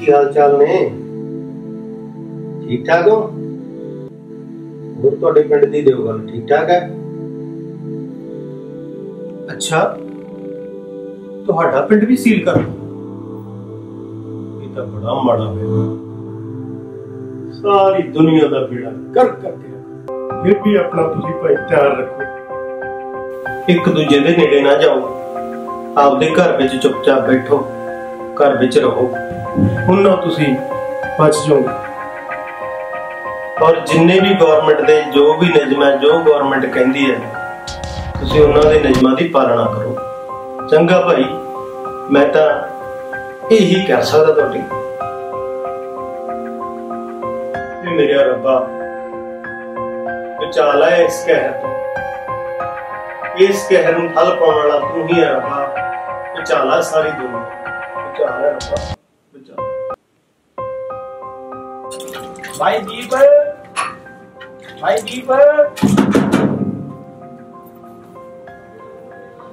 की हाल चाल ने? ठीक ठाक हो? ਹੋਰ ਤੁਹਾਡੇ ਪਿੰਡ ਦੀ ਦੇਵਗਲ ਠੀਕ ਠਾਕ ਹੈ? ਅੱਛਾ, ਤੁਹਾਡਾ ਪਿੰਡ ਵੀ ਸੀਲ ਕਰ? ਇਹ ਤਾਂ ਬੜਾ ਮਾੜਾ ਹੋਇਆ। ਸਾਰੀ ਦੁਨੀਆ ਦਾ ਬੇੜਾ ਕਰ ਕਰਕੇ ਫਿਰ ਵੀ ਆਪਣਾ ਤੁਸੀਂ ਭਾਈ ਧਿਆਨ ਰੱਖੋ। ਇੱਕ ਦੂਜੇ ਦੇ ਨੇੜੇ ਨਾ ਜਾਓ, ਆਪਦੇ ਘਰ ਵਿੱਚ ਚੁੱਪਚਾਪ ਬੈਠੋ, ਘਰ ਵਿੱਚ ਰਹੋ, ਉਹਨਾਂ ਤੁਸੀਂ ਬਚ ਜਾਓਗੇ। और जिन्ने भी गवर्नमेंट दे जो भी नियम है, जो गवर्नमेंट कहती है, तुसीं उन्हां दे नियमां दी पालना करो। चंगा भाई, मैं तां यही कह सकदा तुहाडी। ते मेरे रब्बा बचा लै इस कहर तो, इस कहर नूं ठल पाउण वाला तू ही है रब्बा। बचा लै सारी दुनिया, बचा लै रब्बा, बचा। भाई दीप, भाई दीप,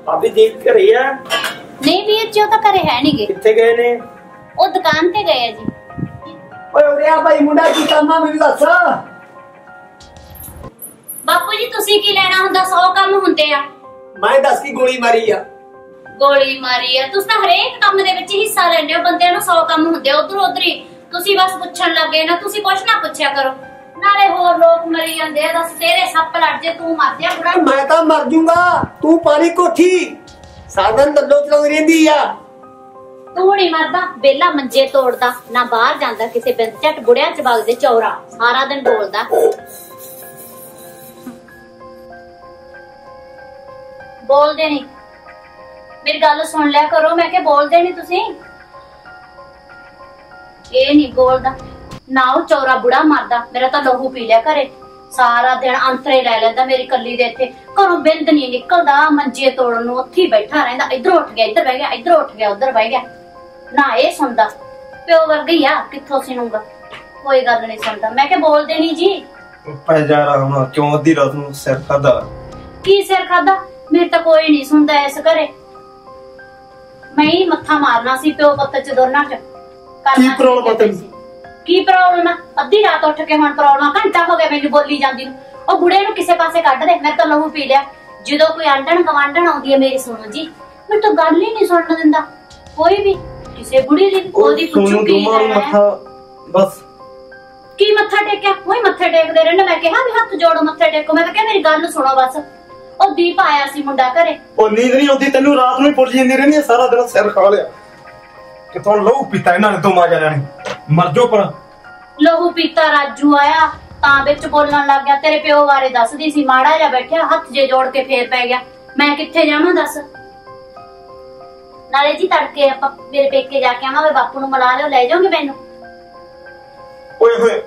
भाभी दीप घरे है? नहीं वीर जी, तो घरे है नहीं गए। किथे गए ने? वो दुकान पे गए जी। ओए उरे आ भाई, मुंडा की कामा मेरी दस। बापू जी तुसी की लेना हुंदा, 100 काम हुंदे आ। मैं 10 की गोली मारी आ। गोली मारी आ? तुस तां हरेक काम दे विच हिस्सा लैंदे हो, बंदे नूं 100 काम हुंदे, उधर उधर ही तुसी बस पुछण लगे ना। तुसी कुछ ना पुछया करो, नाले होर लोग मरी जांदे आ। दस तेरे सप्प लड़ जे, तू मर जा बुढ़ा। मैं तां मर जूंगा, तू पानी कोठी साधन दल्लो चलाउंदी रहिंदी आ। तू नहीं मरदा, बेला मंजे तोड़दा ना, बाहर जांदा किसे बिंद झट बुढ़िया च वगदे चौरा, सारा दिन बोलदा। बोलदे नहीं, मेरी गल सुन लिया करो। मैं क्या बोलदे नहीं तुसी? ਇਹ ਨਹੀਂ ਬੋਲਦਾ ਨਾ, ਉਹ ਚੌਰਾ ਬੁੜਾ ਮਰਦਾ। ਮੇਰਾ ਤਾਂ ਲਹੂ ਪੀ ਲਿਆ ਘਰੇ, ਸਾਰਾ ਦਿਨ ਅੰਤਰੇ ਲੈ ਲੈਂਦਾ ਮੇਰੀ ਕੱਲੀ ਦੇ। ਇੱਥੇ ਘਰੋਂ ਬਿੰਦ ਨਹੀਂ ਨਿਕਲਦਾ, ਮੰਜੇ ਤੋੜਨ ਨੂੰ ਉੱਥੇ ਬੈਠਾ ਰਹਿੰਦਾ। ਇੱਧਰ ਉੱਠ ਗਿਆ, ਇੱਧਰ ਬਹਿ ਗਿਆ, ਇੱਧਰ ਉੱਠ ਗਿਆ, ਉੱਧਰ ਬਹਿ ਗਿਆ। ਨਾ ਇਹ ਸੁਣਦਾ, ਪਿਓ ਵਰਗਾ ਹੀ ਆ, ਕਿੱਥੋਂ ਸੁਣੂਗਾ? ਕੋਈ ਗੱਲ ਨਹੀਂ ਸੁਣਦਾ। ਮੈਂ ਕਿਹਾ ਬੋਲਦੇ ਨਹੀਂ ਜੀ। ਪੈ ਜਾ ਰਹਾ ਕਿਉਂ ਅੱਧੀ ਰਾਤ ਨੂੰ ਸਿਰ ਖਾਦਾ? ਕੀ ਸਿਰ ਖਾਦਾ? ਮੇਰੇ ਤਾਂ ਕੋਈ ਨਹੀਂ ਸੁਣਦਾ ਇਸ ਘਰੇ। ਮੈਂ ਹੀ ਮੱਥਾ ਮਾਰਨਾ ਸੀ ਪਿਓ ਪੁੱਤ ਚ ਦੋਨਾਂ ਚ। ਕੀ ਪ੍ਰੋਬਲਮ ਆ ਤੈਨੂੰ? ਕੀ ਪ੍ਰੋਬਲਮ ਆ? ਅੱਧੀ ਰਾਤ ਉੱਠ ਕੇ ਹੁਣ ਪ੍ਰੋਬਲਮ, ਘੰਟਾ ਹੋ ਗਿਆ ਮੈਨੂੰ ਬੋਲੀ ਜਾਂਦੀ ਨੂੰ। ਉਹ ਬੁੜੇ ਨੂੰ ਕਿਸੇ ਪਾਸੇ ਕੱਢ ਦੇ, ਮੈਂ ਤਾਂ ਲਹੂ ਪੀ ਲਿਆ। ਜਦੋਂ ਕੋਈ ਆਂਡਣ ਗਵਾਂਡਣ ਆਉਂਦੀ ਹੈ ਮੇਰੀ, ਸੁਣੋ ਜੀ, ਮੈਨੂੰ ਤਾਂ ਗੱਲ ਹੀ ਨਹੀਂ ਸੁਣਨ ਦਿੰਦਾ ਕੋਈ ਵੀ। ਕਿਸੇ ਬੁੜੀ ਦੀ ਉਹਦੀ ਪੁੱਛੂ ਕੀ ਮੱਥਾ, ਬਸ ਕੀ ਮੱਥਾ ਟੇਕਿਆ? ਉਹੀ ਮੱਥੇ ਟੇਕਦੇ ਰਹਿੰਦੇ। ਮੈਂ ਕਿਹਾ ਵੀ ਹੱਥ ਜੋੜੋ, ਮੱਥੇ ਟੇਕੋ। ਮੈਂ ਤਾਂ ਕਿਹਾ ਮੇਰੀ ਗੱਲ ਸੁਣੋ ਬਸ। ਉਹ ਦੀਪ ਆਇਆ ਸੀ ਮੁੰਡਾ ਘਰੇ। ਉਹ ਨੀਂਦ ਨਹੀਂ ਆਉਂਦੀ ਤੈਨੂੰ? ਰਾਤ ਨੂੰ ਹੀ ਪੁੱਛ ਜਾਂਦੀ ਰਹਿੰਦੀ, ਸਾਰਾ ਦਿਨ ਸਿਰ ਖਾ ਲਿਆ। ਕਿਥੋਂ ਲਹੂ ਪੀਤਾ ਇਹਨਾਂ ਨੇ ਦੋਵਾਂ ਜਣਿਆਂ ਨੇ? ਮਰ ਜਾਓ ਪਰ। ਲਹੂ ਪੀਤਾ ਰਾਜੂ ਆਇਆ ਤਾਂ ਵਿੱਚ ਬੋਲਣ ਲੱਗ ਗਿਆ। ਤੇਰੇ ਪਿਓ ਬਾਰੇ ਦੱਸਦੀ ਸੀ, ਮਾੜਾ ਜਿਹਾ ਬੈਠਿਆ, ਹੱਥ ਜੇ ਜੋੜ ਕੇ ਫੇਰ ਪੈ ਗਿਆ। ਮੈਂ ਕਿੱਥੇ ਜਾਵਾਂ ਦੱਸ? ਨਾਲੇ ਜੀ ਤੜਕੇ ਆਪਾਂ ਮੇਰੇ ਪੇਕੇ ਜਾ ਕੇ ਆਵਾਂਗੇ, ਬਾਪੂ ਨੂੰ ਮਿਲਾ ਲਿਓ, ਲੈ ਜਾਓਗੇ ਮੈਨੂੰ? ਓਏ ਹੋਏ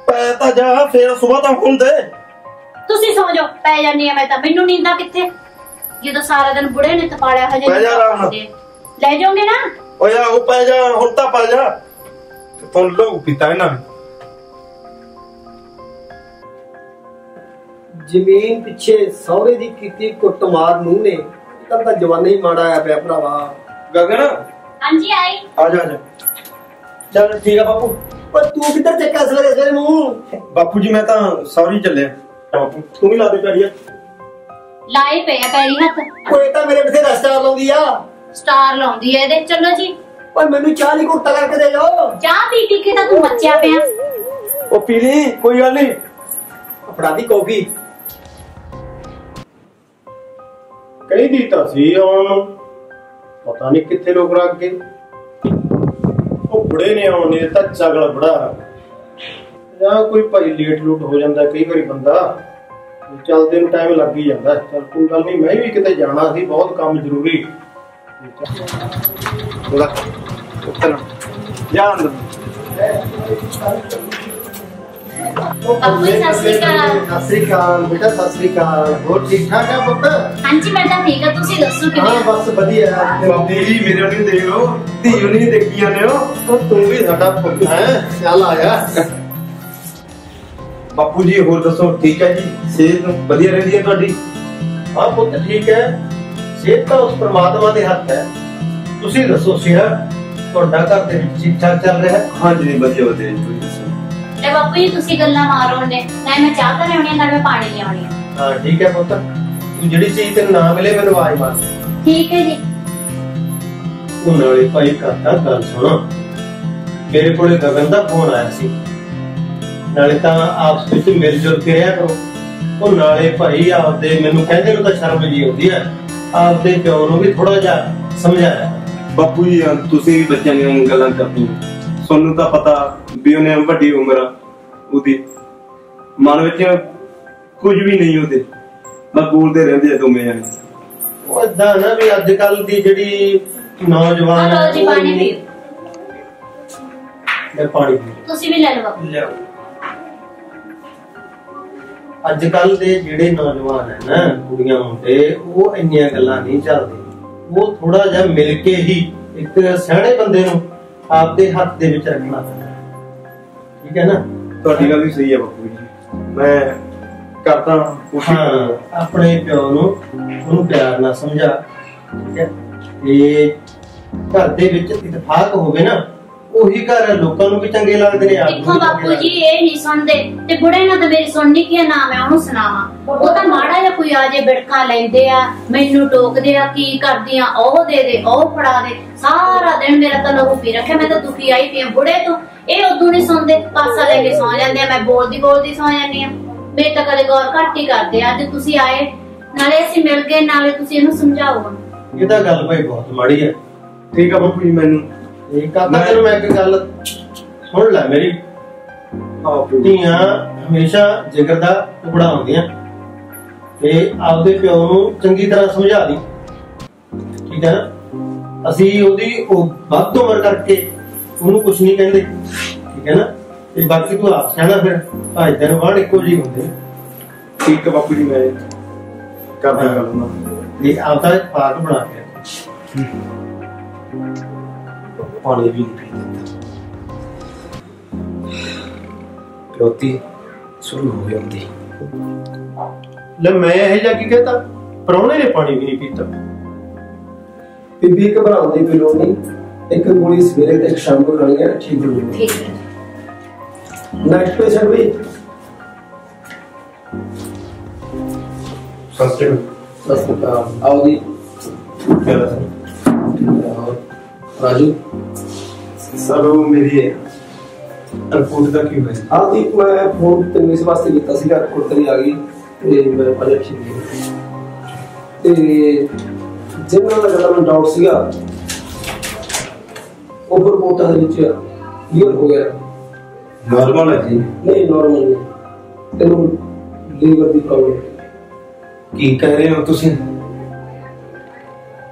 ਪੈ ਤਾਂ ਜਾ, ਫੇਰ ਸਵੇਰ ਤਾਂ ਹੁੰਦੇ। ਤੁਸੀਂ ਸੌ ਜਾਓ, ਪੈ ਜਾਨੀ ਆ ਮੈਂ ਤਾਂ। ਮੈਨੂੰ ਨੀਂਦਾਂ ਕਿੱਥੇ, ਜਦੋਂ ਸਾਰਾ ਦਿਨ ਬੁੜੇ ਨੇ ਤਪਾਲਿਆ। ਹਜੇ ਲੈ ਜਾਓਗੇ ਨਾ? ਓਏ ਆ ਉਹ ਪੈ ਜਾ, ਹੁਣ ਤਾਂ ਪੈ ਜਾ। ਕਿਥੋਂ ਲਹੂ ਪੀਤਾ ਇਹਨਾਂ ਨੇ? ਜ਼ਮੀਨ ਪਿੱਛੇ ਸਹੁਰੇ ਦੀ ਕੀਤੀ ਕੁੱਟਮਾਰ ਨੂੰ ਨੇ ਤਾਂ ਜਵਾਨਾ ਹੀ ਮਾੜਾ ਆਇਆ ਪਿਆ ਭਰਾਵਾ। ਗਗਨ ਹਾਂਜੀ ਆਈ। ਆ ਜਾ, ਆ ਜਾ। ਚੱਲ ਠੀਕ ਆ ਬਾਪੂ। ਪਰ ਤੂੰ ਕਿੱਧਰ ਚੱਕਾ ਸਵੇਰੇ ਸਵੇਰੇ ਮੂੰਹ? ਬਾਪੂ ਜੀ ਮੈਂ ਤਾਂ ਸੌਰੀ ਚੱਲਿਆ। ਬਾਪੂ ਤੂੰ ਵੀ ਲਾ ਦੇ ਪੈਰੀਆ। ਲਾਏ ਪਏ ਆ ਪੈਰੀ ਹੱਥ। ਓਏ ਤਾਂ ਮੇਰੇ ਪਿੱਛੇ ਸਟਾਰ ਲਾਉਂਦੀ ਆ। ਸਟਾਰ ਲਾਉਂਦੀ ਐ ਇਹਦੇ। ਚਲੋ ਜੀ। ਓਏ ਮੈਨੂੰ ਚਾਹ ਦੀ ਘੁੱਟ ਕਰਕੇ ਦੇ ਜਾਓ। ਚਾਹ ਪੀ ਪੀ ਕੇ ਤਾਂ ਤੂੰ ਮੱਚਿਆ ਪਿਆ। ਉਹ ਪੀ ਲਈ, ਕੋਈ ਗੱਲ ਨਹੀਂ। ਫੜਾ ਦੀ ਕੌਫੀ। ਕਹਿੰਦੀ ਤਾਂ ਸੀ ਆਉਣ ਨੂੰ, ਪਤਾ ਨਹੀਂ ਕਿੱਥੇ ਲੋਕ ਰੱਖ ਗਏ। ਉਹ ਬੁੜੇ ਨੇ ਆਉਣ ਨਹੀਂ ਦਿੱਤਾ, ਚਗਲ ਬੜਾ। ਜਾਂ ਕੋਈ ਭਾਈ ਲੇਟ ਲੂਟ ਹੋ ਜਾਂਦਾ ਕਈ ਵਾਰੀ ਬੰਦਾ, ਚੱਲਦੇ ਨੂੰ ਟਾਈਮ ਲੱਗ ਹੀ ਜਾਂਦਾ। ਚੱਲ ਕੋਈ ਗੱਲ ਨਹੀਂ, ਮੈਂ ਵੀ ਕਿਤੇ ਜਾਣਾ ਸੀ, ਬਹੁਤ ਕੰਮ ਜ਼ਰੂਰੀ। ਜਾ ਅੰਦਰ। ਬਾਪੂ ਸਤਿ ਸ਼੍ਰੀ ਅਕਾਲ। ਸਤਿ ਸ਼੍ਰੀ ਅਕਾਲ ਬੇਟਾ, ਸਤਿ ਸ਼੍ਰੀ ਅਕਾਲ। ਹੋਰ ਠੀਕ ਠਾਕ ਹੈ ਪੁੱਤ? ਹਾਂਜੀ ਮੈਂ ਤਾਂ ਠੀਕ ਆ, ਤੁਸੀਂ ਦੱਸੋ ਕਿਵੇਂ? ਹਾਂ ਬਸ ਵਧੀਆ। ਬਾਬੀ ਮੇਰੇ ਨੂੰ ਦੇਖ ਲੋ, ਧੀ ਨੂੰ ਦੇਖੀ ਜਾਂਦੇ ਹੋ। ਤੂੰ ਵੀ ਸਾਡਾ ਪੁੱਤ ਹੈ, ਚੱਲ ਆਇਆ। ਬਾਪੂ ਜੀ ਹੋਰ ਦੱਸੋ, ਠੀਕ ਹੈ ਜੀ? ਸਿਹਤ ਵਧੀਆ ਰਹਿੰਦੀ ਹੈ ਤੁਹਾਡੀ? ਹਾਂ ਪੁੱਤ ਠੀਕ ਹੈ, ਸਿਹਤ ਤਾਂ ਉਸ ਪਰਮਾਤਮਾ ਦੇ ਹੱਥ ਹੈ। ਤੁਸੀਂ ਦੱਸੋ ਸਿਹਤ ਤੁਹਾਡਾ ਘਰ ਦੇ ਵਿੱਚ ਠੀਕ ਠਾਕ ਚੱਲ ਰਿਹਾ ਹੈ? ਹਾਂਜੀ ਨਹੀਂ ਵਧੀਆ ਵਧੀਆ ਜੀ, ਤੁਸੀਂ ਦੱਸੋ। ਤੇ ਬਾਪੂ ਜੀ ਤੁਸੀਂ ਗੱਲਾਂ ਮਾਰੋ ਨੇ ਨਾ, ਮੈਂ ਚਾਹ ਤਾਂ ਲਿਆਉਣੀ ਆ ਨਾਲ ਮੈਂ ਪਾਣੀ ਲਿਆਉਣੀ ਆ। ਹਾਂ ਠੀਕ ਹੈ ਪੁੱਤ, ਤੂੰ ਜਿਹੜੀ ਚੀਜ਼ ਤੈਨੂੰ ਨਾ ਮਿਲੇ ਮੈਨੂੰ ਆਵਾਜ਼ ਮਾਰ। ਠੀਕ ਹੈ ਜੀ। ਉਹ ਨਾਲੇ ਭਾਈ ਕਰਦਾ ਗੱਲ ਸੁਣ, ਮੇਰੇ ਕੋਲੇ ਗਗਨ ਦਾ ਫੋਨ ਆਇਆ ਸੀ, ਨਾਲੇ ਤਾਂ ਆਪਸ ਵਿੱਚ ਮਿਲ ਜੁਲ ਕੇ ਰਿਹਾ ਕਰੋ। ਉਹ ਨਾਲੇ ਭਾਈ ਆਪਦੇ ਮੈਨੂੰ ਕਹਿੰਦੇ ਨੂੰ ਤਾਂ ਸ਼ਰਮ ਜੀ ਆਉਂਦੀ ਹੈ, ਆਪਦੇ ਪਿਓ ਨੂੰ ਵੀ ਥੋੜਾ ਜਿਹਾ ਸਮਝਾਇਆ। ਬਾਪੂ ਜੀ ਤੁਸੀਂ ਵੀ ਬੱਚਿਆਂ ਦੀਆਂ ਗੱਲਾਂ ਕਰਦੇ ਹੋ, ਤੁਹਾਨੂੰ ਤਾਂ ਪਤਾ ਵੀ ਉਹਨੇ ਵੱਡੀ ਉਮਰ ਆ, ਉਹਦੀ ਮਨ ਵਿੱਚ ਕੁਝ ਵੀ ਨਹੀਂ ਉਹਦੇ, ਬਸ ਬੋਲਦੇ ਰਹਿੰਦੇ ਆ ਦੋਵੇਂ ਜਣੇ। ਉਹ ਏਦਾਂ ਨਾ ਵੀ ਅੱਜ ਕੱਲ ਦੀ ਜਿਹੜੀ ਨੌਜਵਾਨ ਲਓ ਜੀ ਪਾਣੀ ਪੀਓ। ਲੈ ਪਾਣੀ ਪੀ। ਤੁਸੀਂ ਵੀ ਲੈ ਲਓ ਬਾਪੂ। ਲਿਆਓ। ਅੱਜ ਕੱਲ ਦੇ ਜਿਹੜੇ ਨੌਜਵਾਨ ਹੈ ਨਾ, ਕੁੜੀਆਂ ਮੁੰਡੇ, ਉਹ ਇੰਨੀਆਂ ਗੱਲਾਂ ਨਹੀਂ ਚੱਲਦੇ। ਉਹ ਥੋੜਾ ਜਿਹਾ ਮਿਲ ਕੇ ਹੀ ਇੱਕ ਸਿਆਣੇ ਬੰਦੇ ਨੂੰ ਆਪਦੇ ਹੱਥ ਦੇ ਵਿੱਚ ਰੱਖਣਾ ਪੈਂਦਾ, ਠੀਕ ਹੈ ਨਾ? ਤੁਹਾਡੀ ਗੱਲ ਵੀ ਸਹੀ ਹੈ ਬਾਪੂ ਜੀ, ਮੈਂ ਕਰਦਾ ਕੋਸ਼ਿਸ਼। ਹਾਂ, ਆਪਣੇ ਪਿਓ ਨੂੰ ਉਹਨੂੰ ਪਿਆਰ ਨਾਲ ਸਮਝਾ, ਠੀਕ ਹੈ? ਇਹ ਘਰ ਦੇ ਵਿੱਚ ਇਤਫਾਕ ਹੋਵੇ ਨਾ, ਉਹੀ ਘਰ ਲੋਕਾਂ ਨੂੰ ਵੀ ਚੰਗੇ ਲੱਗਦੇ ਨੇ। ਦੇਖੋ ਬਾਪੂ ਜੀ ਇਹ ਨਹੀਂ ਸੁਣਦੇ, ਤੇ ਬੁੜੇ ਨਾਲ ਤਾਂ ਮੇਰੀ ਸੁਣਨੀ ਕੀ ਨਾ ਮੈਂ ਉਹਨੂੰ ਸੁਣਾਵਾਂ। ਉਹ ਤਾਂ ਮਾੜਾ ਜਿਹਾ ਕੋਈ ਆ ਜੇ ਬਿੜਕਾ ਲੈਂਦੇ ਆ, ਮੈਨੂੰ ਟੋਕਦੇ ਆ, ਕੀ ਕਰਦੀਆਂ, ਉਹ ਦੇ ਦੇ, ਉਹ ਫੜਾ ਦੇ, ਸਾਰਾ ਦਿਨ ਮੇਰਾ ਤਾਂ ਲਹੂ ਪੀ ਰੱਖਿਆ। ਮੈਂ ਤਾਂ ਦੁਖੀ ਆਈ ਪਈ ਬੁੜੇ ਤੋਂ। ਇਹ ਉਦੋਂ ਨਹੀਂ ਸੁਣਦੇ, ਪਾਸਾ ਲੈ ਕੇ ਸੌ ਜਾਂਦੇ ਆ, ਮੈਂ ਬੋਲਦੀ ਸੌ ਜਾਂਦੀ ਆ। ਮੇਰੇ ਤਾਂ ਕਦੇ ਗੌਰ ਘੱਟ ਹੀ ਕਰਦੇ ਆ। ਅੱਜ ਤੁਸੀਂ ਆਏ, ਨਾਲੇ ਅਸੀਂ ਮਿਲ ਗਏ, ਨਾਲੇ ਤੁਸੀਂ ਇਹਨੂੰ ਸਮਝਾਓ। ਇਹ ਤਾਂ ਗੱਲ ਭਾਈ ਬਹੁਤ ਮਾੜੀ ਹੈ। ਠੀਕ ਆ ਬਾਪੂ ਜੀ, ਮੈਨੂੰ ਇੱਕ ਆਤਾ ਤੈਨੂੰ ਮੈਂ ਇੱਕ ਗੱਲ ਸੁਣ ਲੈ ਮੇਰੀ। ਧੀਆਂ ਹਮੇਸ਼ਾ ਜਿਗਰ ਦਾ ਟੁਕੜਾ ਹੁੰਦੀਆਂ, ਤੇ ਆਪਦੇ ਪਿਓ ਨੂੰ ਚੰਗੀ ਤਰ੍ਹਾਂ ਸਮਝਾ ਦੀ, ਠੀਕ ਹੈ ਨਾ? ਅਸੀਂ ਉਹਦੀ ਵੱਧ ਉਮਰ ਕਰਕੇ ਉਹਨੂੰ ਕੁਝ ਨਹੀਂ ਕਹਿੰਦੇ, ਠੀਕ ਹੈ ਨਾ? ਤੇ ਬਾਕੀ ਤੂੰ ਆਪ ਸਿਆਣਾ, ਫਿਰ ਭਾਈ ਤੈਨੂੰ ਵਾਣ ਇੱਕੋ ਜਿਹੀ ਹੁੰਦੇ। ਠੀਕ ਹੈ ਬਾਪੂ ਜੀ, ਮੈਂ ਕਰਦਾ ਗੱਲ ਨਾ। ਇਹ ਆਪਦਾ ਪਾਕ ਬਣਾ ਕੇ ਪਾਣੀ ਵੀ ਨਹੀਂ ਪੀ ਦਿੰਦਾ। ਰੋਟੀ ਸ਼ੁਰੂ ਹੋ ਜਾਂਦੀ। ਲੈ ਮੈਂ ਇਹ ਜਾ ਕੀ ਕਹਤਾ, ਪ੍ਰਾਹੁਣੇ ਨੇ ਪਾਣੀ ਵੀ ਨਹੀਂ ਪੀਤਾ। ਬੀਬੀ ਘਬਰਾਉਣ ਦੀ ਕੋਈ ਲੋੜ ਨਹੀਂ, ਇੱਕ ਗੋਲੀ ਸਵੇਰੇ ਤੇ ਇੱਕ ਸ਼ਾਮ ਨੂੰ ਖਾਣੀ ਹੈ, ਠੀਕ ਹੋ ਜਾਏਗੀ। ਠੀਕ ਹੈ। ਨੈਕਸਟ ਪੇਸ਼ੈਂਟ ਵੀ ਸਸਤੇ आओ जी। ਕਿਹੜਾ राजू सर वो मेरी रिपोर्ट का क्यों है? हाँ जी, मैं फोन तेरे इस वास्ते किया सीगा, रिपोर्ट तेरी आ गई ते मैं पहले ठीक है ते जिन्ना दा जड़ा मैं डाउट सीगा ओवर रिपोर्ट दे विच क्लियर हो गया। नॉर्मल है जी? नहीं नॉर्मल नहीं, तेनू लीवर दी प्रॉब्लम। ਕੀ ਕਹਿ ਰਹੇ ਹੋ ਤੁਸੀਂ?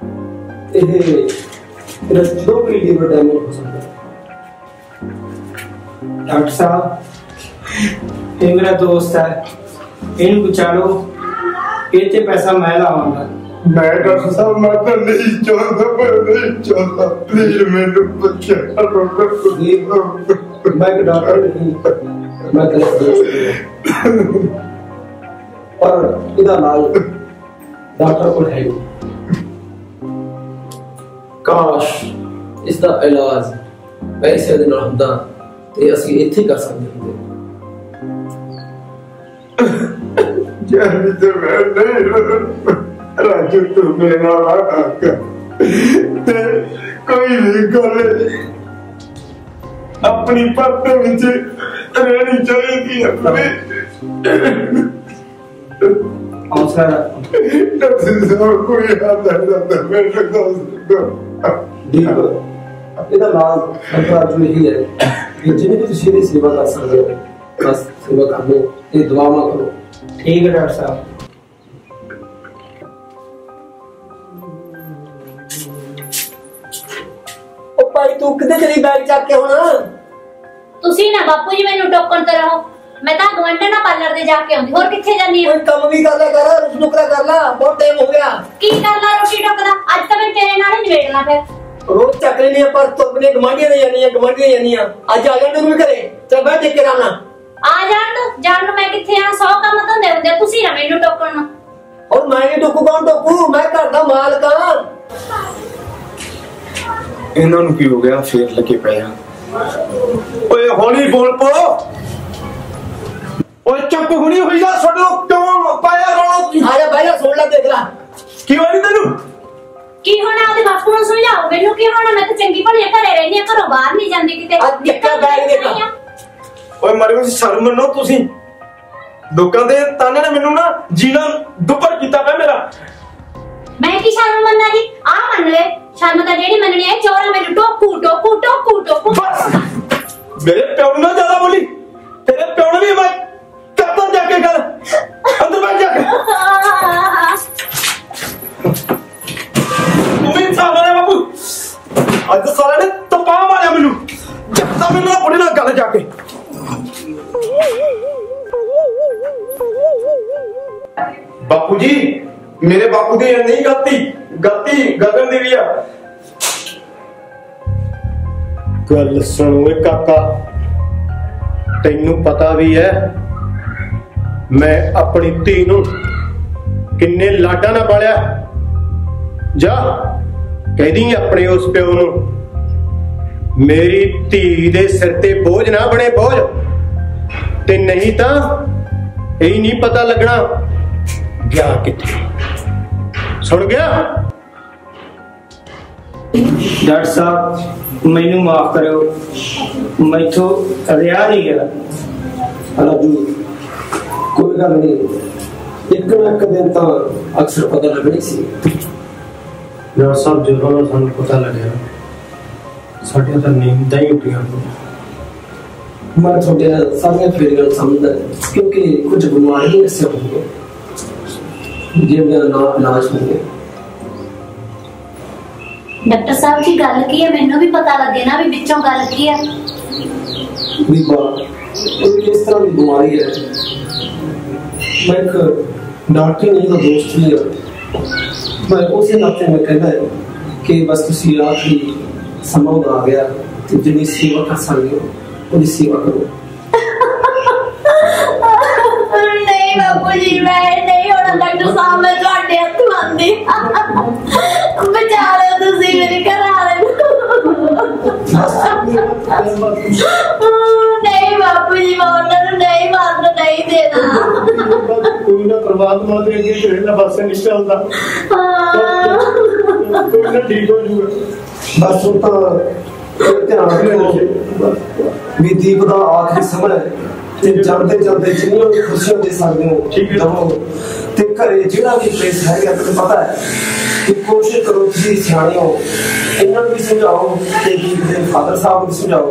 तेरा जो भी लीवर डैमेज हो सकता है। डॉक्टर साहब, ये मेरा दोस्त है, इन बचा लो, ये पैसा मैं लाऊंगा। मैं डॉक्टर साहब मैं तो नहीं चाहता, मैं नहीं चाहता, प्लीज मैंने बच्चा मैं एक डॉक्टर नहीं, मैं तेरा दोस्त हूं। पर इधर लाल डॉक्टर को है काश ਇਸ ਦਾ ਇਲਾਜ ਪੈਸੇ ਦੇ ਨਾਲ ਹੁੰਦਾ ਤੇ ਅਸੀਂ ਇੱਥੇ ਕਰ ਸਕਦੇ ਹੁੰਦੇ। जाने तो मैं नहीं राजू, तू मेरा आका कोई भी गल अपनी पत्ते विच रहनी चाहिए है। हौसला कोई आता है मेरे दोस्त ਠੀਕ ਇਹਦਾ ਇਲਾਜ ਡਾਕਟਰ ਅਜੂ ਇਹੀ ਹੈ ਕਿ ਜਿੰਨੀ ਵੀ ਤੁਸੀਂ ਇਹਦੀ ਸੇਵਾ ਕਰ ਸਕਦੇ ਹੋ ਬਸ ਸੇਵਾ ਕਰ ਲਓ ਤੇ ਦੁਆਵਾਂ ਕਰੋ। ठीक है डॉक्टर साहब। ਉਹ ਭਾਈ ਤੂੰ ਕਿੱਥੇ ਚਲੀ ਬੈਗ ਚੱਕ ਕੇ ਹੁਣ? ਤੁਸੀਂ ਨਾ ਬਾਪੂ ਜੀ ਮੈਨੂੰ ਟੋਕਣ ਤੇ ਰਹੋ, ਮੈਂ ਤਾਂ ਗਵੰਡਣਾ ਪਾਰਲਰ ਦੇ ਜਾ ਕੇ ਆਉਂਦੀ, ਹੋਰ ਕਿੱਥੇ ਜਾਨੀ ਆ? ਕੋਈ ਕੰਮ ਵੀ ਕਰ ਲਿਆ ਕਰ, ਰੁਕਣਾ ਕਰ ਲਾ, ਬਹੁਤ ਟਾਈਮ ਹੋ ਗਿਆ। ਕੀ ਕਰਨਾ ਰੋਟੀ ਟੋਕਦਾ? ਅੱਜ ਤਾਂ ਮੈਂ ਤੇਰੇ ਨਾਲ ਹੀ ਨਿਬੇੜਨਾ ਫਿਰ। ਰੋਜ਼ ਚੱਕ ਲੈਣੀ ਪਰ ਤੂੰ ਆਪਣੇ ਗਮਾਂਡੀਆਂ ਦੇ ਜਾਨੀ ਆ ਅੱਜ ਆ ਜਾਣ ਤੈਨੂੰ ਵੀ ਘਰੇ ਚੱਲ ਬੈਠ ਦੇਖ ਕੇ ਆਣਾ। ਆ ਜਾਣ ਨੂੰ ਮੈਂ ਕਿੱਥੇ ਆ? 100 ਕੰਮ ਧੰਦੇ ਹੁੰਦੇ, ਤੁਸੀਂ ਨਾ ਮੈਨੂੰ ਟੋਕਣ ਨੂੰ। ਔਰ ਮੈਂ ਨਹੀਂ ਟੋਕੂ, ਕੌਣ ਟੋਕੂ? ਮੈਂ ਘਰ ਦਾ ਮਾਲਕ ਆ। ਇਹਨਾਂ ਨੂੰ ਕੀ ਹੋ ਗਿਆ ਫੇਰ ਲੱਗੇ ਪਏ ਆ। ਓਏ ਹੌਲੀ ਬੋਲ ਪੋ। ਓਏ ਚੁੱਪ ਹੁਣੀ ਹੋਈ ਜਾ ਛੱਡੋ ਕਿਉਂ ਪਾਇਆ ਰੌਲਾ। ਆਜਾ ਬਾਈ ਸੁਣ ਲੈ ਦੇਖ ਲੈ ਕੀ ਹੋਈ ਤੈਨੂੰ। ਕੀ ਹੋਣਾ ਉਹਦੇ ਬਾਪੂ ਨੂੰ ਸਮਝਾਓ ਮੈਨੂੰ ਕੀ ਹੋਣਾ। ਮੈਂ ਤਾਂ ਚੰਗੀ ਭਲੀ ਘਰੇ ਰਹਿੰਦੀ ਆ ਘਰੋਂ ਬਾਹਰ ਨਹੀਂ ਜਾਂਦੀ ਕਿਤੇ। ਅੱਜ ਚੱਕਾ ਬੈਗ ਦੇਖਾ। ਓਏ ਮਾਰੇ ਵਿੱਚ ਸ਼ਰਮ ਮੰਨੋ ਤੁਸੀਂ। ਲੋਕਾਂ ਦੇ ਤਾਨੇ ਨੇ ਮੈਨੂੰ ਨਾ ਜੀਣਾ ਦੁੱਪਰ ਕੀਤਾ ਪਿਆ ਮੇਰਾ। ਮੈਂ ਕੀ ਸ਼ਰਮ ਮੰਨਣਾ ਜੀ ਆ ਮੰਨ ਲੈ ਸ਼ਰਮ ਤਾਂ ਜਿਹੜੀ ਮੰਨਣੀ ਹੈ ਚੋਰਾ ਮੈਨੂੰ ਟੋਕੂ ਟੋਕੂ ਟੋਕੂ ਟੋਕੂ। ਮੇਰੇ ਪਿਓ ਨੂੰ ਨਾ ਜ਼ਿਆਦਾ ਬੋਲੀ। ਤੇਰੇ ਪਿਓ ਨੂੰ ਵੀ ਮੈਂ ਕਰਦਾ ਜਾ ਕੇ ਗੱਲ ਅੰਦਰ ਬੈਠ ਜਾ ਕੇ। ਤੂੰ ਵੀ ਸਾਹਮਣੇ ਬਾਬੂ ਅੱਜ ਸਾਰਿਆਂ ਨੇ ਤਪਾ ਮਾਰਿਆ ਮੈਨੂੰ। ਜੱਟਾ ਮੈਨੂੰ ਨਾ ਬੁੜੇ ਨਾਲ ਗੱਲ ਜਾ ਕੇ। ਬਾਪੂ ਜੀ ਮੇਰੇ ਬਾਪੂ ਦੀ ਨਹੀਂ ਗਲਤੀ ਗਗਨ ਦੀ ਵੀ ਆ। ਗੱਲ ਸੁਣ ਓਏ ਕਾਕਾ, ਤੈਨੂੰ ਪਤਾ ਵੀ ਹੈ ਮੈਂ ਆਪਣੀ ਧੀ ਨੂੰ ਕਿੰਨੇ ਲਾਡਾਂ ਨਾਲ ਪਾਲਿਆ। ਜਾ ਕਹਿਦੀ ਆਪਣੇ ਉਸ ਪਿਓ ਨੂੰ ਮੇਰੀ ਧੀ ਦੇ ਸਿਰ ਤੇ ਬੋਝ ਨਾ ਬਣੇ ਬੋਝ, ਤੇ ਨਹੀਂ ਤਾਂ ਇਹ ਨਹੀਂ ਪਤਾ ਲੱਗਣਾ ਗਿਆ ਕਿੱਥੇ। ਸੁਣ ਗਿਆ। डॉक्टर साहब मैनू माफ करो मैथों रिहा नहीं गया। राजू कोई गल नहीं एक ना एक दिन तो अक्सर पता लगनी सी। डॉक्टर साहब ਜਦੋਂ ਨਾ ਸਾਨੂੰ ਪਤਾ ਲੱਗਿਆ ਸਾਡੀਆਂ ਤਾਂ ਨੀਂਦਾਂ ਹੀ ਉੱਡੀਆਂ। मैं थोड़े सारियां फेरियां समझदा क्योंकि कुछ बीमारियां से होंगे जिन्हें ना इलाज होंगे। ਡਾਕਟਰ ਸਾਹਿਬ ਜੀ ਗੱਲ ਕੀ ਹੈ ਮੈਨੂੰ ਵੀ ਪਤਾ ਲੱਗੇ ਨਾ ਵੀ ਵਿੱਚੋਂ ਗੱਲ ਕੀ ਹੈ। बीबा ये किस तरह की बीमारी है। मैं एक डॉक्टर नहीं तो दोस्त भी है। मैं उसी नाते में कहना है कि बस तुसी आखिरी समय आ गया तो जिन्नी सेवा कर सकते हो ਉਹਦੀ सेवा करो। नहीं बापू जी मैं नहीं होना डॉक्टर साहब मैं ਤੁਹਾਡੇ ਹੱਥ ਮੰਨਦੀ ਬਚਾ ਲਿਓ ਤੁਸੀਂ ਮੇਰੇ ਘਰ ਵਾਲੇ नहीं बापू जी मैं ਉਹਨਾਂ ਨੂੰ ਨਹੀਂ ਮਾਰਨਾ ਨਹੀਂ ਦੇਣਾ। ਕੋਈ ਨਾ ਪਰਮਾਤਮਾ ਦੇ ਅੱਗੇ ਕਿਸੇ ਦਾ ਬਸ ਨਹੀਂ ਚੱਲਦਾ। ਕੋਈ ਨਾ ਠੀਕ ਹੋ ਜੂਗਾ। बस वो तो ध्यान रखो भी दीप का आखिरी समय ते चलते चलते जिन्नियां भी खुशियां दे सकते हो ठीक है दवो ते घरे जेड़ा भी प्लेस है तुझे पता है कि कोशिश करो तुसी सियाणे हो इन्हां भी समझाओ ते दीप दे फादर साहब भी समझाओ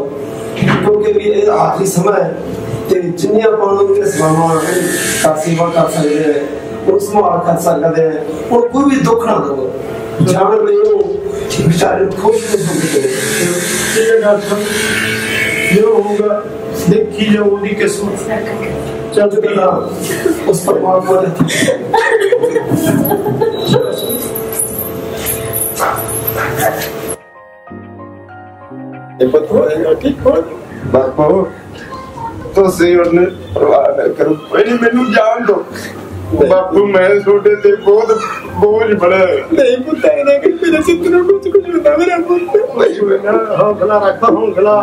क्योंकि भी ये आखिरी समय है ते जिन्नियां पाणो के सेवावां का सेवा कर सकते हैं उस संभाल कर सकते हैं और कोई भी दुख ना दो जान ले बेचारे खुश हो डॉक्टर जो होगा देखी जाओ उसकी किस्मत। चल चला उस परमात्मा ने ठीक हो बापू तो सही उन्हें परवाह न करो कोई मैनू जान दो। बापू मैं छोटे ते बहुत बोझ बड़ा नहीं पुता है ना कि मेरे से इतना कुछ होता मेरा पुत हौसला रखा हौसला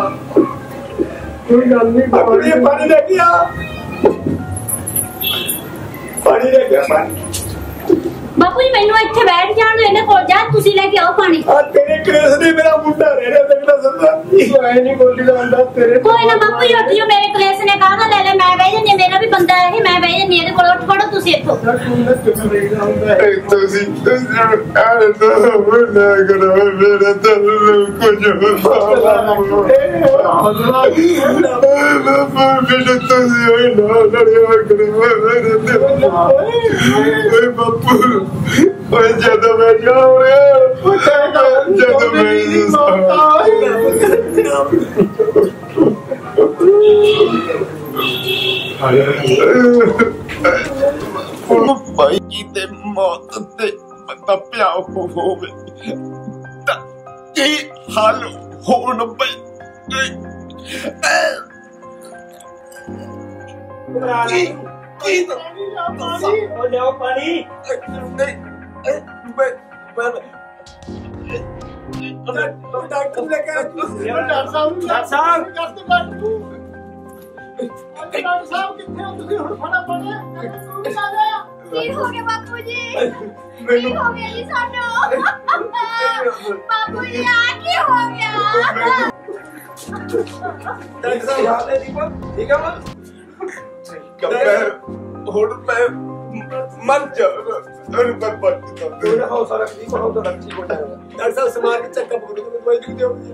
कोई गल नहीं। पानी ले गया पानी ਬਾਪੂ ਜੀ ਮੈਨੂੰ ਇੱਥੇ ਬੈਠ ਜਾਣ ਦਿਓ ਇਹਨਾਂ ਕੋਲ ਜਾ ਤੁਸੀਂ ਲੈ ਕੇ ਆਓ ਪਾਣੀ। आ तेरे क्लेश ने मेरा मुंडा रहना देखना संदा कोई नहीं बोली जांदा तेरे ਕੋਈ ਨਾ ਬਾਪੂ ਜੀ ਉੱਠ ਜਾਓ ਮੇਰੇ ਕਲੇਸ਼ ਨੇ ਕਾਹਦਾ ਲੈ ਲੈ ਮੈਂ ਬਹਿ ਜੰਨੀ ਮੇਰਾ ਵੀ ਬੰਦਾ ਹੈ ਮੈਂ ਬਹਿ ਜੰਨੀ ਇਹਦੇ ਕੋਲ ਉੱਠ ਖੜੋ ਤੁਸੀਂ ਇੱਥੋਂ। तो सी अरे तो मुंडा करो मेरे दिल कुछ होता मेरे तो सी होई ना लड़े करो मेरे बापू ओए ज्यादा बैठ जाओ ज्यादा भाई की ते मौत ते बंदा प्या होवे की हाल होण भाई पानी डॉक्टर ने कहा डॉक्टर साहब डॉक्टर साहब डॉक्टर साहब कितने हो तुझे हुण फड़ा पड़े ਕੀ ਹੋ ਗਿਆ ਬਾਪੂ ਜੀ ਕੀ ਹੋ ਗਿਆ ਜੀ ਸਾਨੂੰ ਬਾਪੂ ਜੀ ਆ ਕੀ ਹੋ ਗਿਆ डॉक्टर साहब हाल है दीपक ठीक है मां ਹੁਣ ਮੈਂ ਮਰ ਜਾਵਾਂਗਾ थोड़ा हौसला रख दीपक हौसला रख ठीक हो जाएगा डॉक्टर साहब सामान के चेकअप हो गए दवाई दे दोगे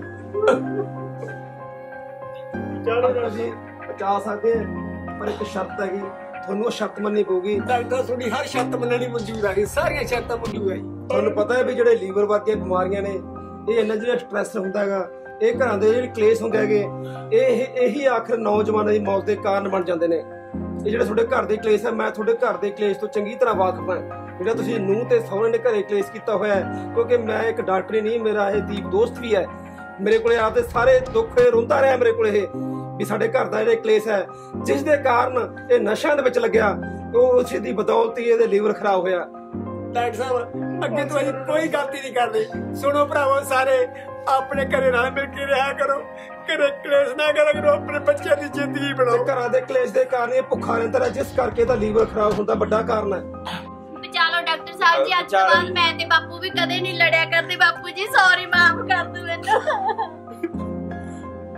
चलो जी बचा सकते हैं पर एक शर्त है ਤੁਹਾਨੂੰ ਸ਼ਰਤ ਮੰਨਣੀ ਪਊਗੀ ਡਾਕਟਰ ਤੁਹਾਡੀ ਹਰ ਸ਼ਰਤ ਮੰਨਣੀ ਮਨਜ਼ੂਰ ਆ ਗਈ ਸਾਰੀਆਂ ਸ਼ਰਤਾਂ ਮਨਜ਼ੂਰ ਆ ਜੀ ਤੁਹਾਨੂੰ ਪਤਾ ਹੈ ਵੀ ਜਿਹੜੇ ਲੀਵਰ ਵਰਗੀਆਂ ਬਿਮਾਰੀਆਂ ਨੇ ਇਹ ਇੰਨਾ ਜਿਹੜਾ ਸਟ੍ਰੈਸ ਹੁੰਦਾ ਹੈਗਾ ਇਹ ਘਰਾਂ ਦੇ ਜਿਹੜੇ ਕਲੇਸ਼ ਹੁੰਦੇ ਹੈਗੇ ਇਹੀ ਆਖਰ ਨੌਜਵਾਨਾਂ ਦੀ ਮੌਤ ਦੇ ਕਾਰਨ ਬਣ ਜਾਂਦੇ ਨੇ ਇਹ ਜਿਹੜੇ ਤੁਹਾਡੇ ਘਰ ਦੇ ਕਲੇਸ਼ ਹੈ ਮੈਂ ਤੁਹਾਡੇ ਘਰ ਦੇ ਕਲੇਸ਼ ਤੋਂ ਚੰਗੀ ਤਰ੍ਹਾਂ ਵਾਕਿਫ ਹਾਂ ਜਿਹੜਾ ਤੁਸੀਂ ਨੂੰਹ ਤੇ ਸਹੁਰੇ ਨੇ ਘਰੇ ਕਲੇਸ਼ ਕੀਤਾ ਹੋਇਆ ਹੈ ਕਿਉਂਕਿ ਮੈਂ ਇੱਕ ਡਾਕਟਰ ਹੀ ਨਹੀਂ ਮੇਰਾ ਇਹ ਦੀਪ ਦੋਸਤ ਵੀ ਹੈ ਮੇਰੇ ਕੋਲੇ ਆਪਦੇ ਸਾਰੇ ਦੁੱਖ ਰੋਂਦਾ ਰਿਹਾ ਮੇਰੇ ਕੋਲੇ ਇਹ ਵੀ ਸਾਡੇ ਘਰ ਦਾ ਜਿਹੜਾ ਕਲੇਸ਼ ਹੈ ਜਿਸ ਦੇ ਕਾਰਨ ਇਹ ਨਸ਼ਿਆਂ ਦੇ ਵਿੱਚ ਲੱਗਿਆ ਉਹ ਉਸੇ ਦੀ ਬਦੌਲਤ ਹੀ ਇਹਦੇ ਲੀਵਰ ਖਰਾਬ ਹੋਇਆ ਡਾਕਟਰ ਸਾਹਿਬ ਅੱਗੇ ਤੋਂ ਅਸੀਂ ਕੋਈ ਗਲਤੀ ਨਹੀਂ ਕਰਦੇ ਸੁਣੋ ਭਰਾਵੋ ਸਾਰੇ ਆਪਣੇ ਘਰੇ ਨਾਲ ਮਿਲ ਕੇ ਰਿਹਾ ਕਰੋ ਘਰੇ ਕਲੇਸ਼ ਨਾ ਕਰਿਆ ਕਰੋ ਆਪਣੇ ਬੱਚਿਆਂ ਦੀ ਜ਼ਿੰਦਗੀ ਬਣਾਓ ਘਰਾਂ ਦੇ ਕਲੇਸ਼ ਦੇ ਕਾਰਨ ਇਹ ਭੁੱਖਾ ਰਹਿੰਦਾ ਜਿਸ ਕਰਕੇ ਇਹਦਾ ਲੀਵਰ ਖਰਾਬ ਹੁੰਦਾ ਵੱਡਾ ਕਾਰਨ ਹੈ ਚਲੋ ਡਾਕਟਰ ਸਾਹਿਬ ਜੀ ਅੱਜ ਤੋਂ ਬਾਅਦ ਮੈਂ ਤੇ ਬਾਪੂ ਵੀ ਕਦੇ ਨਹੀਂ ਲੜਿਆ ਕਰਦੇ ਬਾਪੂ ਜੀ ਸੌਰੀ ਮਾਫ ਕਰ ਦਿਓ ਮੈਨੂੰ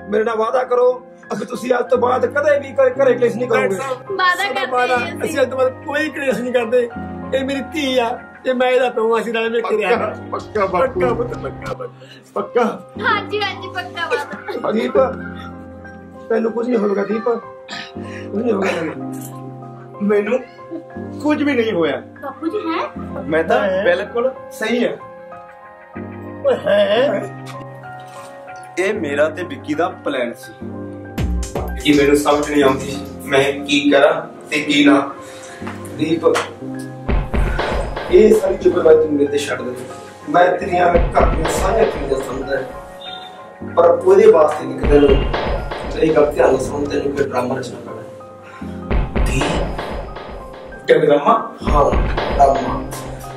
ਮੇਰੇ ਨਾਲ ਵਾਅਦਾ ਕਰੋ ਅਬ ਤੁਸੀਂ ਅੱਜ ਤੋਂ ਬਾਅਦ ਕਦੇ ਵੀ ਘਰੇ ਕਲੇਸ਼ ਨਹੀਂ ਕਰੋਗੇ ਵਾਅਦਾ ਕਰਦੇ ਅਸੀਂ ਅੱਜ ਤੋਂ ਬਾਅਦ ਕੋਈ ਕਲੇਸ਼ ਨਹੀਂ ਕਰਦੇ ਇਹ ਮੇਰੀ ਧੀ ਆ ਤੇ ਮੈਂ ਇਹਦਾ ਪਿਓ ਅਸੀਂ ਨਾਲ ਮਿਲ ਕੇ ਰਿਹਾ ਪੱਕਾ ਪੱਕਾ ਹਾਂਜੀ ਹਾਂਜੀ ਪੱਕਾ ਵਾਅਦਾ ਦੀਪ ਤੈਨੂੰ ਕੁਝ ਨਹੀਂ ਹੋਵੇਗਾ ਦੀਪ ਕੁਝ ਨਹੀਂ ਹੋਵੇਗਾ ਮੈਨੂੰ ਕੁਝ ਵੀ ਨਹੀਂ ਹੋਇਆ ਬਾਪੂ ਜੀ ਹੈ ਮੈਂ ਤਾਂ ਬਿਲਕੁਲ ਸਹੀ ਹਾਂ ਓਏ ਹੈ ਇਹ ਮੇਰਾ ਤੇ ਵਿੱਕੀ ਦਾ ਪਲਾਨ ਸੀ ਕਿ ਮੈਨੂੰ ਸਮਝ ਨਹੀਂ ਆਉਂਦੀ ਮੈਂ ਕੀ ਕਰਾਂ ਤੇ ਕੀ ਨਾ ਦੀਪ ਇਹ ਸਾਰੀ ਜ਼ਿੰਮੇਵਾਰੀ ਤੂੰ ਮੇਰੇ ਤੇ ਛੱਡ ਦੇ ਮੈਂ ਤੇਰੀਆਂ ਘਰ ਦੀਆਂ ਸਾਰੀਆਂ ਚੀਜ਼ਾਂ ਸਮਝਦਾ ਪਰ ਉਹਦੇ ਵਾਸਤੇ ਇੱਕ ਦਿਨ ਤੇਰੀ ਗਲਤੀਆਂ ਨੂੰ ਸਮਝ ਤੈਨੂੰ ਕੋਈ ਡਰਾਮਾ ਰਚਣਾ ਪੈਣਾ ਕਿ ਡਰਾਮਾ ਹਾਂ ਡਰਾਮਾ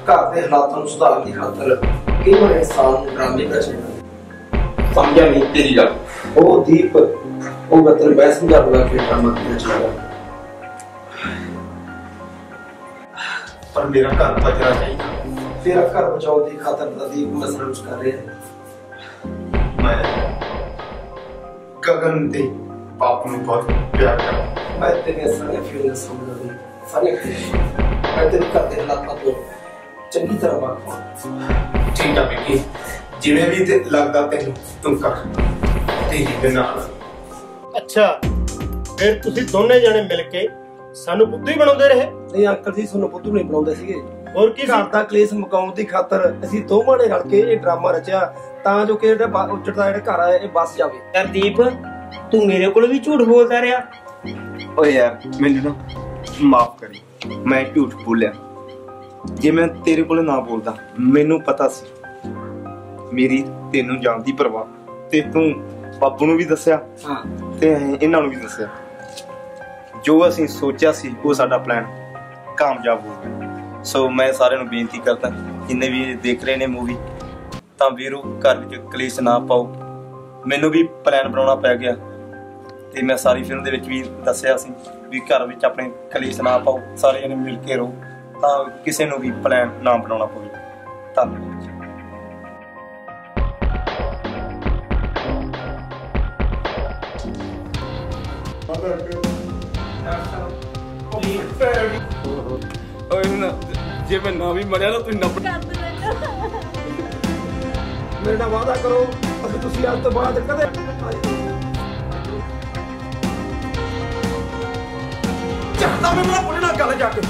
ਘਰ ਦੇ ਹਾਲਾਤਾਂ ਨੂੰ ਸੁਧਾਰਨ ਦੀ ਖਾਤਰ ਕਈ ਵਾਰ ਇਨਸਾਨ ਨੂੰ ਡਰਾਮੇ ਰਚਣਾ ਸਮਝਿਆ ਨਹੀਂ ਤੇਰੀ ਗੱਲ ਉਹ ਦੀਪ ਉਹ ਬਤਨ ਬੈਸ ਸਮਝਾ ਦੂੰਗਾ ਕਿ ਡਰਾਮਾ ਕਿਵੇਂ ਰਚਣਾ ਪਰ ਮੇਰਾ ਘਰ ਬਚਣਾ ਚਾਹੀਦਾ ਤੇਰਾ ਘਰ ਬਚਾਉਣ ਦੀ ਖਾਤਰ ਦਾ ਦੀਪ ਮਸਲਾ ਉਸ ਕਰ ਰਿਹਾ ਮੈਂ ਗਗਨ ਦੇ ਬਾਪ ਨੂੰ ਬਹੁਤ ਪਿਆਰ ਕਰਦਾ ਮੈਂ ਤੇਰੀਆਂ ਸਾਰੀਆਂ ਫੀਲਿੰਗਸ ਸਮਝਦਾ ਸਾਰੀਆਂ ਮੈਂ ਤੇਰੇ ਘਰ ਦੇ ਹਾਲਾਤਾਂ ਤੋਂ ਚੰਗੀ ਤਰ੍ਹਾਂ ਵਾਕਿਫ ਹਾਂ ਠੀਕ ਆ ਵਿੱਕੀ ਜਿਵੇਂ ਵੀ ਤੇ ਲੱਗਦਾ ਤੈਨੂੰ ਤੂੰ ਕਰ ਤੇਰੀ ਦੇ ਨਾਲ ਅੱਛਾ ਫਿਰ ਤੁਸੀਂ ਦੋਨੇ ਜਣੇ ਮਿਲ ਕੇ ਸਾਨੂੰ ਬੁੱਧੂ ਹੀ ਬਣਾਉਂਦੇ ਰਹੇ ਨਹੀਂ ਅੰਕਲ ਜੀ ਤੁਹਾਨੂੰ ਬੁੱਧੂ ਨਹੀਂ ਬਣਾਉਂਦੇ ਸੀਗੇ ਹੋਰ ਕੀ ਘਰ ਦਾ ਕਲੇਸ਼ ਮੁਕਾਉਣ ਦੀ ਖਾਤਰ ਅਸੀਂ ਦੋਵਾਂ ਨੇ ਰਲ ਕੇ ਇਹ ਡਰਾਮਾ ਰਚਿਆ ਤਾਂ ਜੋ ਕਿ ਜਿਹੜਾ ਉੱਜੜਦਾ ਜਿਹੜਾ ਘਰ ਹੈ ਇਹ ਬਸ ਜਾਵੇ ਯਾਰ ਦੀਪ ਤੂੰ ਮੇਰੇ ਕੋਲ ਵੀ ਝੂਠ ਬੋਲਦਾ ਰਿਹਾ ਓਏ ਯਾਰ ਮੈਨੂੰ ਨਾ ਮਾਫ ਕਰੀ ਮੈਂ ਝੂਠ ਬੋਲਿਆ ਜੇ ਮੈਂ ਤੇਰੇ ਕੋਲ ਨਾ ਬੋਲਦਾ ਮੈਨੂੰ ਪਤਾ ਸੀ ਮੇਰੀ ਤੈਨੂੰ ਜਾਣ ਦੀ ਪਰਵਾਹ ਤੇ ਤੂੰ ਬਾਪੂ ਨੂੰ ਵੀ ਦੱਸਿਆ ਹਾਂ ਤੇ ਇਹਨਾਂ ਨੂੰ ਵੀ ਦੱਸਿਆ ਜੋ ਅਸੀਂ ਸੋਚਿਆ ਸੀ ਉਹ ਸਾਡਾ ਪਲਾਨ ਕਾਮਯਾਬ ਹੋ ਗਿਆ ਸੋ ਮੈਂ ਸਾਰਿਆਂ ਨੂੰ ਬੇਨਤੀ ਕਰਦਾ ਜਿੰਨੇ ਵੀ ਦੇਖ ਰਹੇ ਨੇ ਮੂਵੀ ਤਾਂ ਵੀਰੋ ਘਰ ਵਿੱਚ ਕਲੇਸ਼ ਨਾ ਪਾਓ ਮੈਨੂੰ ਵੀ ਪਲਾਨ ਬਣਾਉਣਾ ਪੈ ਗਿਆ ਤੇ ਮੈਂ ਸਾਰੀ ਫਿਲਮ ਦੇ ਵਿੱਚ ਵੀ ਦੱਸਿਆ ਸੀ ਵੀ ਘਰ ਵਿੱਚ ਆਪਣੇ ਕਲੇਸ਼ ਨਾ ਪਾਓ ਸਾਰੇ ਜਣੇ ਮਿਲ ਕੇ ਰਹੋ ਤਾਂ ਕਿਸੇ ਨੂੰ ਵੀ ਪਲਾਨ ਨਾ ਬਣਾਉਣਾ ਪਵੇ ਧੰਨਵਾਦ ਜੇ ਮੈਂ ਨਾ ਵੀ ਮਰਿਆ ਨਾ ਤੁਸੀਂ ਨੱਪ ਮੇਰੇ ਨਾਲ ਵਾਅਦਾ ਕਰੋ ਅਸੀਂ ਤੁਸੀਂ ਅੱਜ ਤੋਂ ਬਾਅਦ ਕਦੇ ਚੱਲਦਾ ਮੈਂ ਬੋਲਣਾ ਗੱਲ ਜਾ ਕੇ